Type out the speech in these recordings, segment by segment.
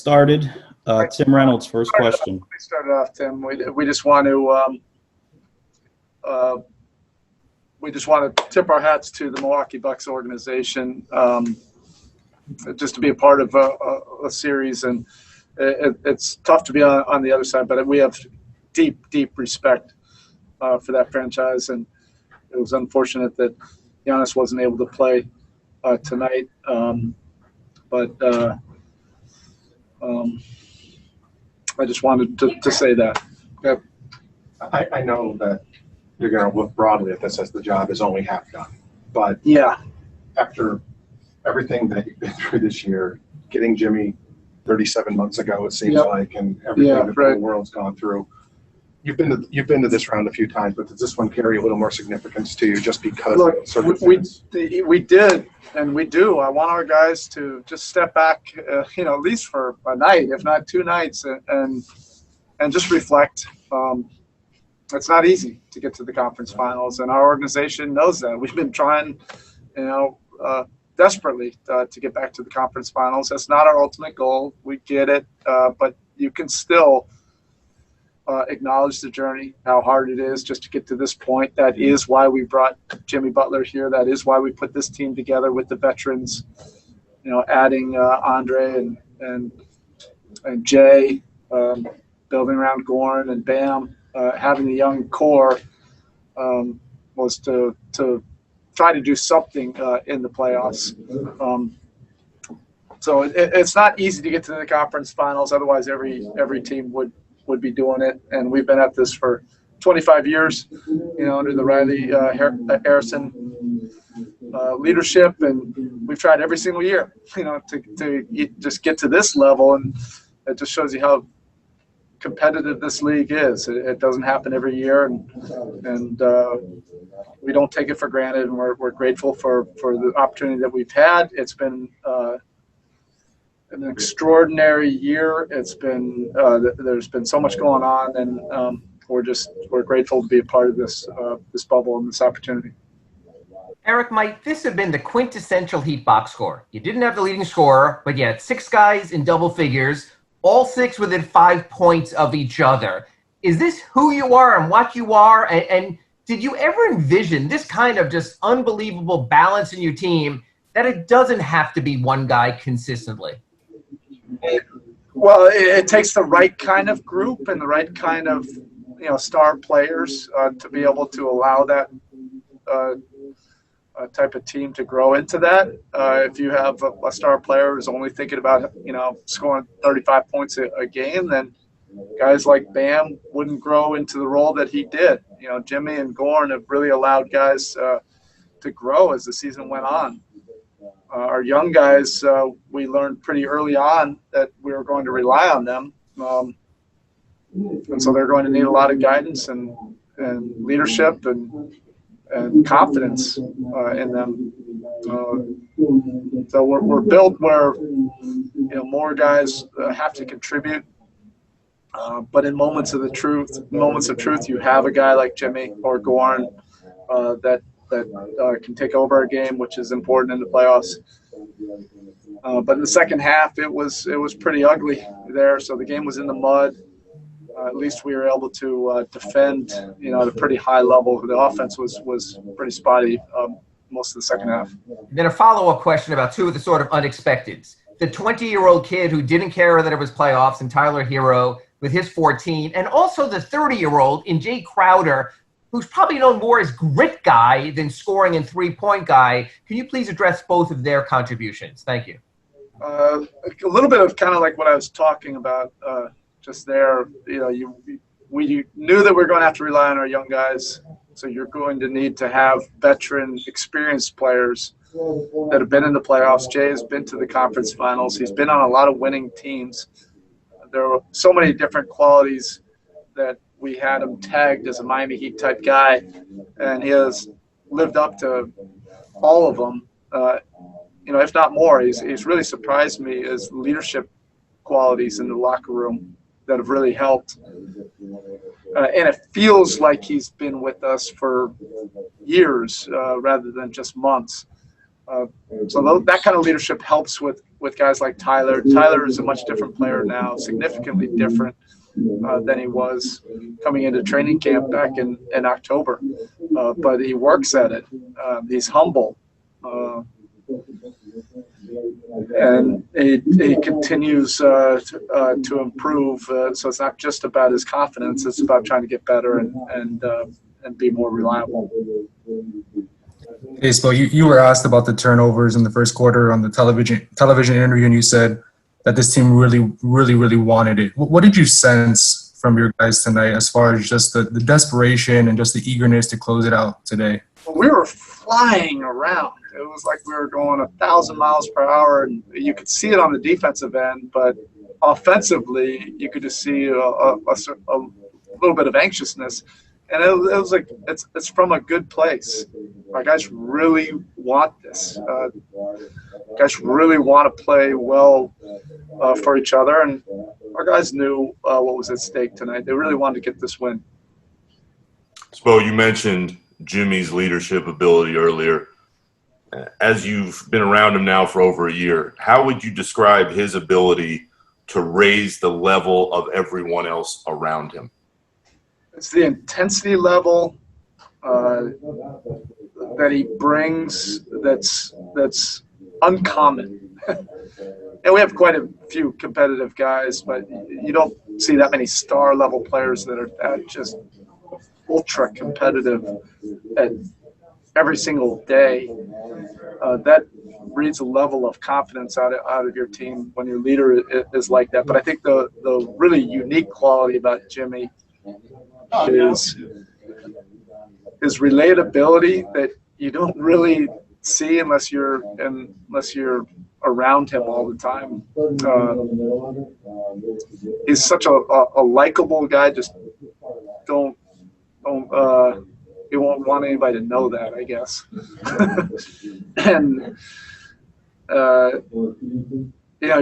started. Tim Reynolds, first question. We started off, Tim. We just want to tip our hats to the Milwaukee Bucks organization, just to be a part of a series, and it's tough to be on the other side, but we have deep respect for that franchise, and it was unfortunate that Giannis wasn't able to play tonight, but I just wanted to say that. Yep. I know that you're going to look broadly at this as the job is only half done, but yeah, after everything that you've been through this year, getting Jimmy 37 months ago, it seems like, and everything that the world's gone through, you've been to this round a few times, but does this one carry a little more significance to you just because? Look, we did, and we do. I want our guys to just step back, at least for a night, if not 2 nights, and just reflect. It's not easy to get to the conference finals, and our organization knows that. We've been trying, desperately to get back to the conference finals. That's not our ultimate goal. We get it, but you can still acknowledge the journey, how hard it is just to get to this point. That is why we brought Jimmy Butler here. That is why we put this team together with the veterans, adding Andre and Jay, building around Goran and Bam. Having the young core was to try to do something in the playoffs. So it's not easy to get to the conference finals. Otherwise, every team would be doing it. And we've been at this for 25 years, under the Riley Harrison leadership, and we've tried every single year, to just get to this level. And it just shows you how competitive this league is. It doesn't happen every year, and we don't take it for granted, and we're grateful for the opportunity that we've had. It's been an extraordinary year. It's been there's been so much going on, and we're grateful to be a part of this bubble and this opportunity. Eric, might this have been the quintessential Heat box score? You didn't have the leading scorer, but you had 6 guys in double figures, all 6 within 5 points of each other. Is this who you are and what you are? And did you ever envision this kind of just unbelievable balance in your team, that it doesn't have to be one guy consistently? Well, it takes the right kind of group and the right kind of star players to be able to allow that type of team to grow into that. If you have a star player who's only thinking about scoring 35 points a game, then guys like Bam wouldn't grow into the role that he did. Jimmy and Goran have really allowed guys to grow as the season went on. Our young guys, we learned pretty early on that we were going to rely on them, and so they're going to need a lot of guidance and leadership and confidence in them. So we're built where more guys have to contribute, but in moments of truth, you have a guy like Jimmy or Goran that can take over a game, which is important in the playoffs. But in the second half, it was pretty ugly there. So the game was in the mud. At least we were able to defend, at a pretty high level. The offense was pretty spotty most of the second half. Then a follow-up question about 2 of the sort of unexpecteds. The 20-year-old kid who didn't care that it was playoffs, and Tyler Hero with his 14, and also the 30-year-old in Jay Crowder, who's probably known more as grit guy than scoring and three-point guy. Can you please address both of their contributions? Thank you. A little bit of kind of like what I was talking about just there. We knew that we were going to have to rely on our young guys, so you're going to need to have veteran, experienced players that have been in the playoffs. Jay has been to the conference finals. He's been on a lot of winning teams. There were so many different qualities that we had him tagged as a Miami Heat type guy, and he has lived up to all of them, if not more. He's really surprised me as leadership qualities in the locker room that have really helped. And it feels like he's been with us for years rather than just months. So that kind of leadership helps with with guys like Tyler. Tyler is a much different player now, significantly different than he was coming into training camp back in October. But he works at it. He's humble. And he continues to improve. So it's not just about his confidence; it's about trying to get better and be more reliable. Hey, Spo, you were asked about the turnovers in the first quarter on the television interview, and you said that this team really wanted it. What did you sense from your guys tonight as far as just the desperation and just the eagerness to close it out today? Well, we were flying around. It was like we were going 1,000 miles per hour, and you could see it on the defensive end, but offensively, you could just see a little bit of anxiousness. And it was like it's from a good place. Our guys really want this. Guys really want to play well for each other, and our guys knew what was at stake tonight. They really wanted to get this win. Spo, you mentioned Jimmy's leadership ability earlier. As you've been around him now for over a year, how would you describe his ability to raise the level of everyone else around him? It's the intensity level that he brings that's uncommon. And we have quite a few competitive guys, but you don't see that many star level players that are that just ultra competitive at every single day. That breeds a level of confidence out of your team when your leader is like that. But I think the really unique quality about Jimmy is his relatability that you don't really see unless you're around him all the time. He's such a likable guy. Just don't he won't want anybody to know that, I guess. And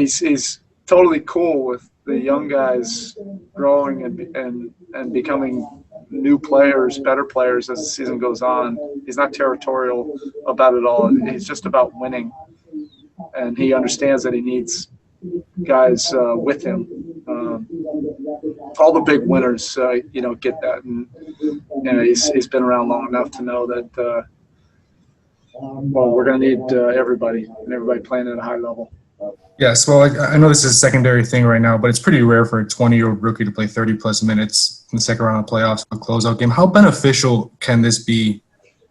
he's totally cool with the young guys growing and becoming new players, better players as the season goes on. He's not territorial about it all. He's just about winning, and he understands that he needs guys with him. All the big winners, get that, and he's been around long enough to know that. We're going to need everybody playing at a high level. Yes, well, I know this is a secondary thing right now, but it's pretty rare for a 20-year-old rookie to play 30-plus minutes in the second round of playoffs, a closeout game. How beneficial can this be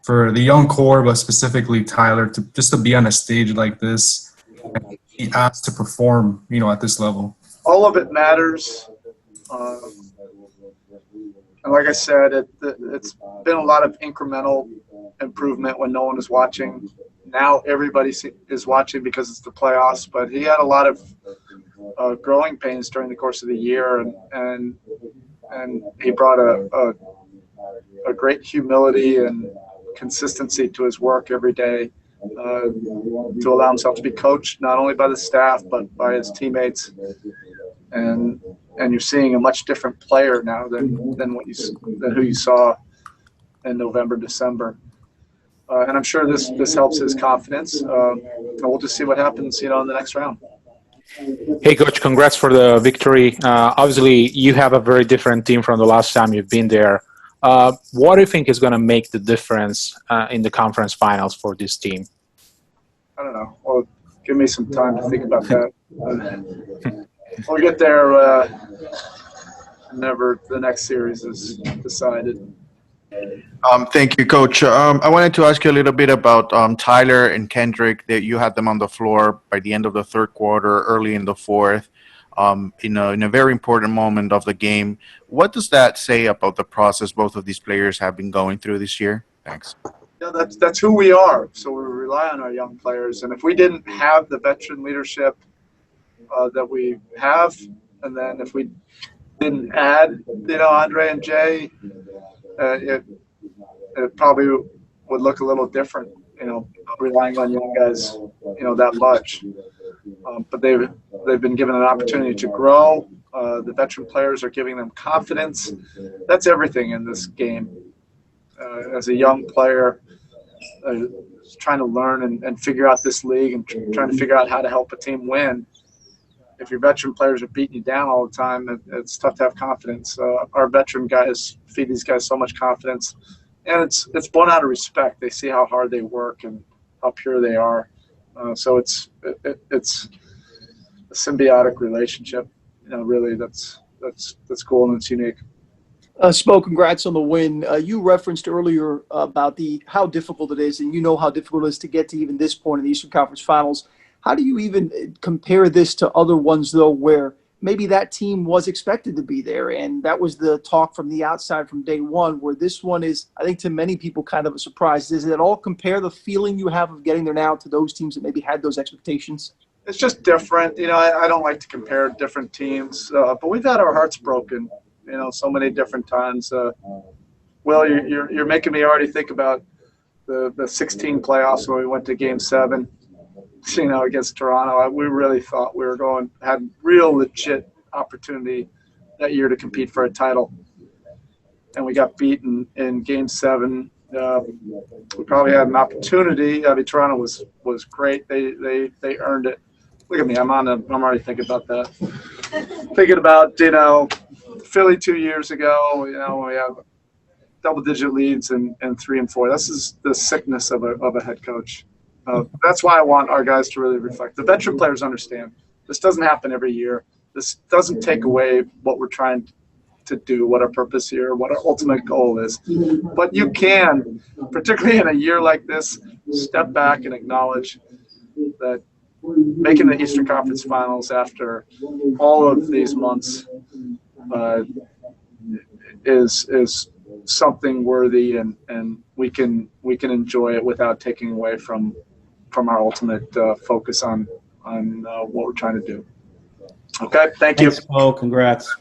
for the young core, but specifically Tyler, to be on a stage like this and be asked to perform, at this level? All of it matters. And like I said, it's been a lot of incremental improvement when no one is watching. Now everybody is watching because it's the playoffs, but he had a lot of growing pains during the course of the year, and he brought a great humility and consistency to his work every day to allow himself to be coached not only by the staff but by his teammates. And you're seeing a much different player now than who you saw in November, December. And I'm sure this helps his confidence. And we'll just see what happens, in the next round. Hey, Coach, congrats for the victory. Obviously, you have a very different team from the last time you've been there. What do you think is going to make the difference in the conference finals for this team? I don't know. Well, give me some time to think about that. We'll get there whenever the next series is decided. Thank you, Coach. I wanted to ask you a little bit about Tyler and Kendrick, that you had them on the floor by the end of the third quarter, early in the fourth, in a very important moment of the game. What does that say about the process both of these players have been going through this year? Thanks. Yeah, that's who we are. So we rely on our young players. And if we didn't have the veteran leadership that we have, and then if we didn't add, Andre and Jay, it probably would look a little different, relying on young guys, that much. But they've been given an opportunity to grow. The veteran players are giving them confidence. That's everything in this game. As a young player, trying to learn and figure out this league and trying to figure out how to help a team win. If your veteran players are beating you down all the time, it's tough to have confidence. Our veteran guys feed these guys so much confidence, and it's born out of respect. They see how hard they work and how pure they are. So it's a symbiotic relationship. Really, that's cool and it's unique. Spo, congrats on the win. You referenced earlier about how difficult it is, and how difficult it is to get to even this point in the Eastern Conference Finals. How do you even compare this to other ones, though, where maybe that team was expected to be there, and that was the talk from the outside from day one, where this one is, I think, to many people kind of a surprise. Does it at all compare the feeling you have of getting there now to those teams that maybe had those expectations? It's just different. I don't like to compare different teams, but we've had our hearts broken, so many different times. Will, you're making me already think about the 16 playoffs when we went to Game 7. Against Toronto. We really thought we had real legit opportunity that year to compete for a title. And we got beaten in Game 7. We probably had an opportunity. I mean, Toronto was great. They earned it. Look at me. I'm already thinking about that. Thinking about, Philly 2 years ago, we have double-digit leads and 3 and 4. This is the sickness of a head coach. That's why I want our guys to really reflect. The veteran players understand this doesn't happen every year. This doesn't take away what we're trying to do, what our purpose here, what our ultimate goal is. But you can, particularly in a year like this, step back and acknowledge that making the Eastern Conference Finals after all of these months is something worthy, and we can enjoy it without taking away from our ultimate focus on what we're trying to do. Okay, thank you. Thanks, Bo. Congrats.